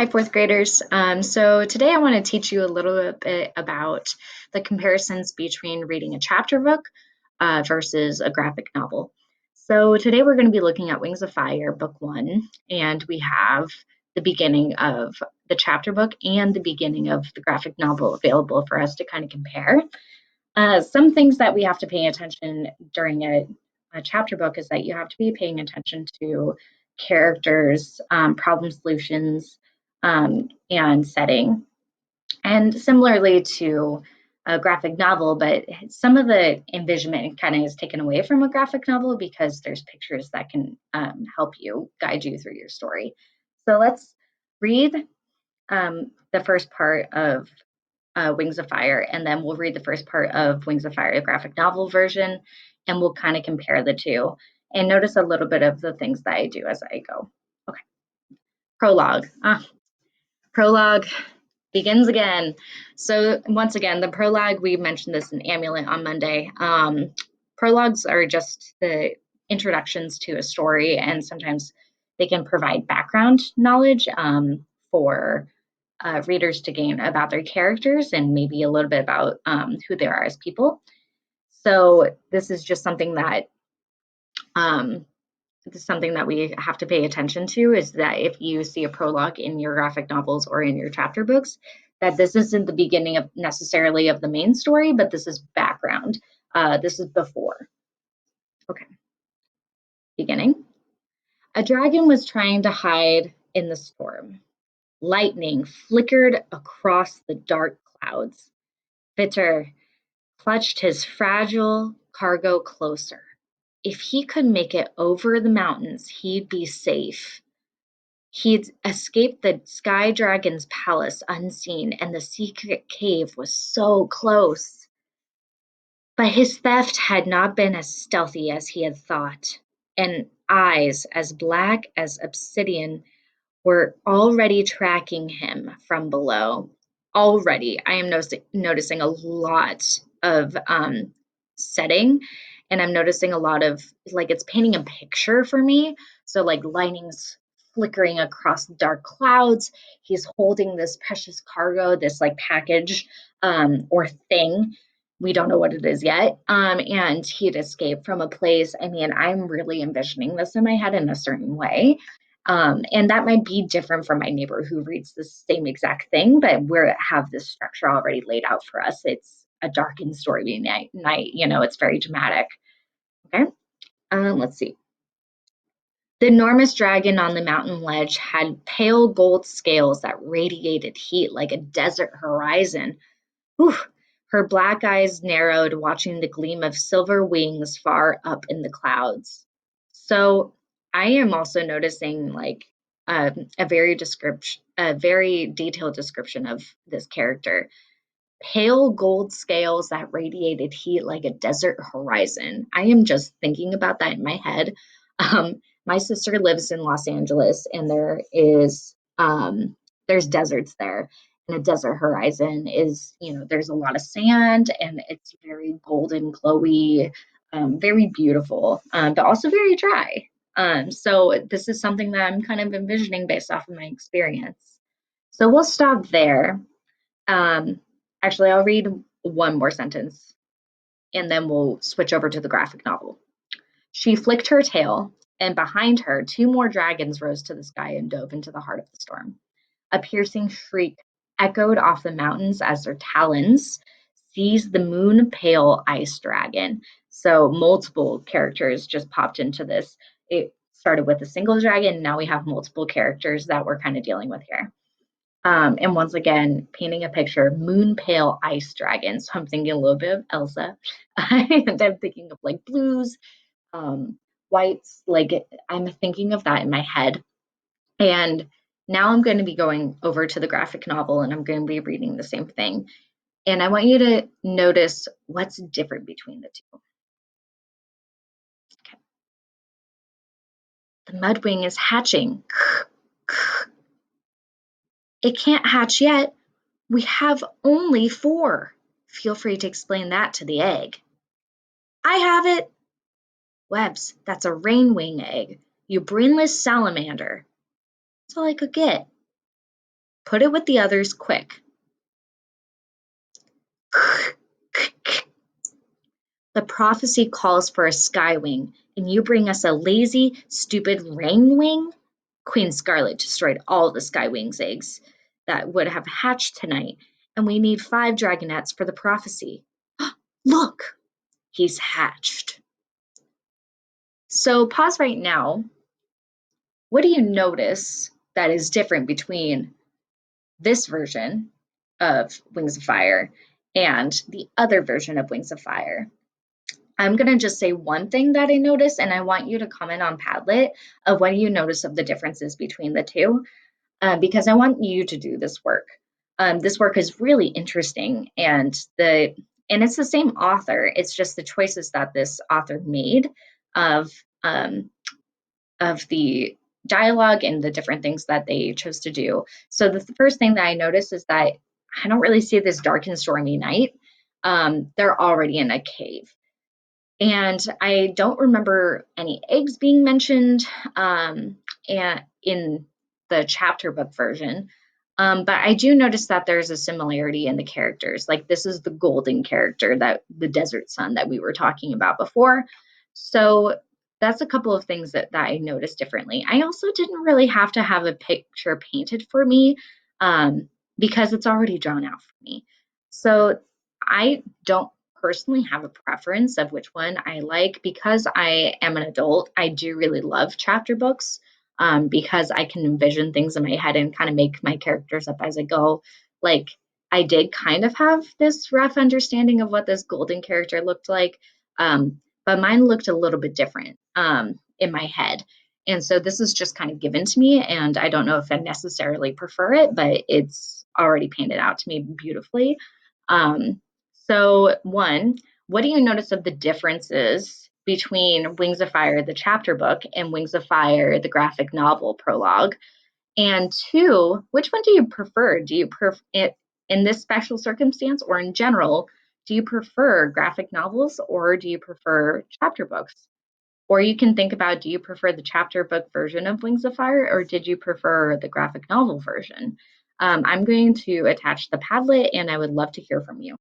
Hi, fourth graders. So today I want to teach you a little bit about the comparisons between reading a chapter book versus a graphic novel. So today we're going to be looking at Wings of Fire, book one, and we have the beginning of the chapter book and the beginning of the graphic novel available for us to kind of compare. Some things that we have to pay attention during a chapter book is that you have to be paying attention to characters, problem solutions, and setting. And similarly to a graphic novel, but some of the envisionment kind of is taken away from a graphic novel because there's pictures that can help you guide you through your story. So let's read the first part of Wings of Fire, and then we'll read the first part of Wings of Fire, the graphic novel version, and we'll kind of compare the two and notice a little bit of the things that I do as I go. Okay. Prologue. Prologue begins again. So once again, the prologue, we mentioned this in Amulet on Monday. Prologues are just the introductions to a story, and sometimes they can provide background knowledge for readers to gain about their characters and maybe a little bit about who they are as people. So this is just something that um, we have to pay attention to, is that if you see a prologue in your graphic novels or in your chapter books, that this isn't the beginning of necessarily of the main story, but this is background. This is before. Okay. Beginning. A dragon was trying to hide in the storm. Lightning flickered across the dark clouds. Bitter clutched his fragile cargo closer. If he could make it over the mountains, he'd be safe. He'd escaped the Sky Dragon's palace unseen, and the secret cave was so close. But his theft had not been as stealthy as he had thought, and eyes as black as obsidian were already tracking him from below. Already, I am noticing a lot of setting, and I'm noticing a lot of, like, it's painting a picture for me. So, like, lightning's flickering across dark clouds. He's holding this precious cargo, this like package or thing. We don't know what it is yet. And he'd escaped from a place. I mean, I'm really envisioning this in my head in a certain way. And that might be different from my neighbor who reads the same exact thing, but we have this structure already laid out for us. It's a darkened story night, it's very dramatic. Okay. Let's see. The enormous dragon on the mountain ledge had pale gold scales that radiated heat like a desert horizon. Whew. Her black eyes narrowed, watching the gleam of silver wings far up in the clouds. So I am also noticing like a very detailed description of this character. Pale gold scales that radiated heat like a desert horizon. I am just thinking about that in my head. My sister lives in Los Angeles, and there's deserts there, and a desert horizon is, there's a lot of sand, and it's very golden, glowy, very beautiful, but also very dry. So this is something that I'm kind of envisioning based off of my experience. So we'll stop there. Um, Actually, I'll read one more sentence and then we'll switch over to the graphic novel. She flicked her tail, and behind her, two more dragons rose to the sky and dove into the heart of the storm. A piercing shriek echoed off the mountains as their talons seized the moon pale ice dragon. So, multiple characters just popped into this. It started with a single dragon. Now we have multiple characters that we're kind of dealing with here. And once again, painting a picture, moon pale ice dragon. So I'm thinking a little bit of Elsa. And I'm thinking of like blues, whites. Like I'm thinking of that in my head. And now I'm going to be going over to the graphic novel and I'm going to be reading the same thing. And I want you to notice what's different between the two. Okay. The mudwing is hatching. It can't hatch yet. We have only 4. Feel free to explain that to the egg. I have it. Webs, that's a rainwing egg. You brainless salamander. That's all I could get. Put it with the others quick. The prophecy calls for a skywing, and you bring us a lazy, stupid rainwing? Queen Scarlet destroyed all the skywing's eggs that would have hatched tonight, and we need 5 dragonettes for the prophecy. Look, he's hatched. So pause right now. What do you notice that is different between this version of Wings of Fire and the other version of Wings of Fire? I'm going to just say one thing that I noticed, and I want you to comment on Padlet of what you notice of the differences between the two, because I want you to do this work. This work is really interesting, and it's the same author. It's just the choices that this author made of um, of the dialogue and the different things that they chose to do. So the first thing that I noticed is that I don't really see this dark and stormy night. They're already in a cave. And I don't remember any eggs being mentioned and in the chapter book version. But I do notice that there's a similarity in the characters. Like this is the golden character, that the desert sun that we were talking about before. So that's a couple of things that I noticed differently. I also didn't really have to have a picture painted for me because it's already drawn out for me. So I don't personally have a preference of which one I like. Because I am an adult, I do really love chapter books because I can envision things in my head and kind of make my characters up as I go. Like, I did kind of have this rough understanding of what this golden character looked like, but mine looked a little bit different in my head. And so this is just kind of given to me, and I don't know if I necessarily prefer it, but it's already painted out to me beautifully. Um, so, one, what do you notice of the differences between Wings of Fire, the chapter book, and Wings of Fire, the graphic novel prologue? And two, which one do you prefer? Do you prefer it in this special circumstance, or in general? Do you prefer graphic novels or do you prefer chapter books? Or you can think about, do you prefer the chapter book version of Wings of Fire, or did you prefer the graphic novel version? I'm going to attach the Padlet, and I would love to hear from you.